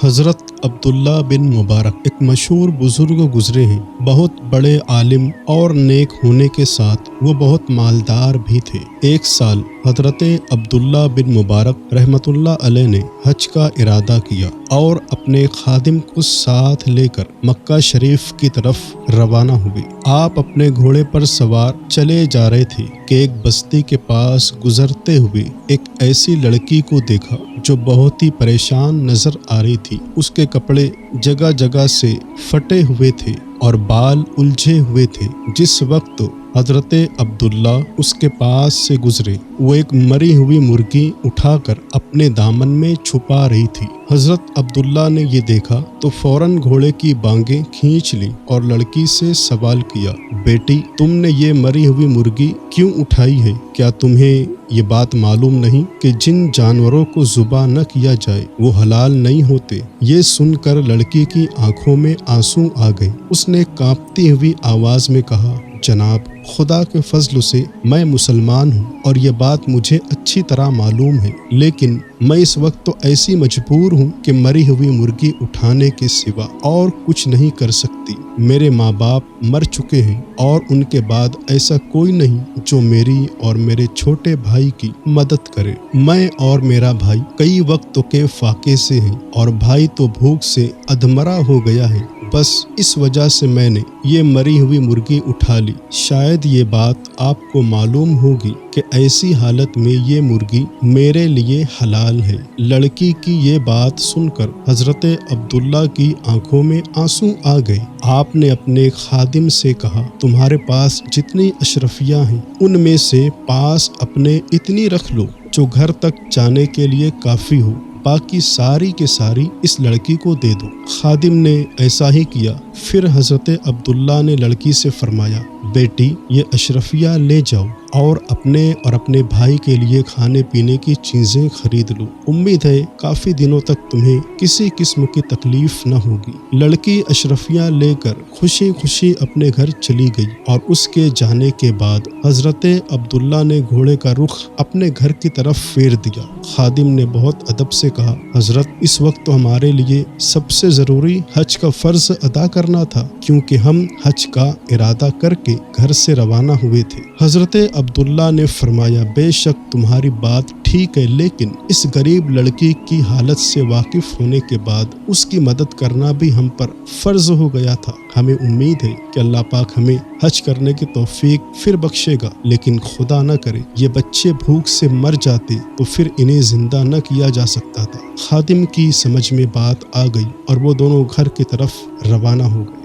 हज़रत अब्दुल्ला बिन मुबारक एक मशहूर बुजुर्ग गुजरे हैं। बहुत बड़े आलिम और नेक होने के साथ वो बहुत मालदार भी थे। एक साल हज़रत अब्दुल्ला बिन मुबारक रहमतुल्लाह अलैह ने हज का इरादा किया और अपने खादिम को साथ लेकर मक्का शरीफ की तरफ रवाना हुए। आप अपने घोड़े पर सवार चले जा रहे थे कि एक बस्ती के पास गुजरते हुए एक ऐसी लड़की को देखा जो बहुत ही परेशान नजर आ रही थी। उसके कपड़े जगह जगह से फटे हुए थे और बाल उलझे हुए थे। जिस वक्त हजरत अब्दुल्ला उसके पास से गुजरे, वो एक मरी हुई मुर्गी उठाकर अपने दामन में छुपा रही थी। हजरत अब्दुल्ला ने ये देखा तो फौरन घोड़े की बांगें खींच ली और लड़की से सवाल किया, बेटी तुमने ये मरी हुई मुर्गी क्यों उठाई है? क्या तुम्हें ये बात मालूम नहीं कि जिन जानवरों को ज़ुबा न किया जाए वो हलाल नहीं होते? ये सुनकर लड़की की आंखों में आंसू आ गए। उसने कांपती हुई आवाज में कहा, जनाब खुदा के फजल से मैं मुसलमान हूँ और ये बात मुझे अच्छी तरह मालूम है, लेकिन मैं इस वक्त तो ऐसी मजबूर हूँ कि मरी हुई मुर्गी उठाने के सिवा और कुछ नहीं कर सकती। मेरे माँ बाप मर चुके हैं और उनके बाद ऐसा कोई नहीं जो मेरी और मेरे छोटे भाई की मदद करे। मैं और मेरा भाई कई वक्तों के फाके से हैं और भाई तो भूख से अधमरा हो गया है। बस इस वजह से मैंने ये मरी हुई मुर्गी उठा ली। शायद ये बात आपको मालूम होगी कि ऐसी हालत में ये मुर्गी मेरे लिए हलाल है। लड़की की ये बात सुनकर हजरत अब्दुल्ला की आंखों में आंसू आ गए। आपने अपने खादिम से कहा, तुम्हारे पास जितनी अशरफियाँ हैं उनमें से पास अपने इतनी रख लो जो घर तक जाने के लिए काफ़ी हो, बाकी सारी के सारी इस लड़की को दे दो। खादिम ने ऐसा ही किया। फिर हजरत अब्दुल्ला ने लड़की से फरमाया, बेटी ये अशरफिया ले जाओ और अपने भाई के लिए खाने पीने की चीज़ें खरीद लो। उम्मीद है काफ़ी दिनों तक तुम्हें किसी किस्म की तकलीफ न होगी। लड़की अशरफिया लेकर खुशी खुशी अपने घर चली गई और उसके जाने के बाद हजरत अब्दुल्ला ने घोड़े का रुख अपने घर की तरफ फेर दिया। खादिम ने बहुत अदब से कहा, हजरत इस वक्त तो हमारे लिए सबसे ज़रूरी हज का फ़र्ज अदा करना था, क्योंकि हम हज का इरादा करके घर से रवाना हुए थे। हजरत अब्दुल्ला ने फरमाया, बेशक तुम्हारी बात ठीक है, लेकिन इस गरीब लड़की की हालत से वाकिफ होने के बाद उसकी मदद करना भी हम पर फर्ज हो गया था। हमें उम्मीद है कि अल्लाह पाक हमें हज करने की तौफीक फिर बख्शेगा, लेकिन खुदा न करे ये बच्चे भूख से मर जाते तो फिर इन्हें जिंदा न किया जा सकता था। खादिम की समझ में बात आ गई और वो दोनों घर की तरफ रवाना हो गए।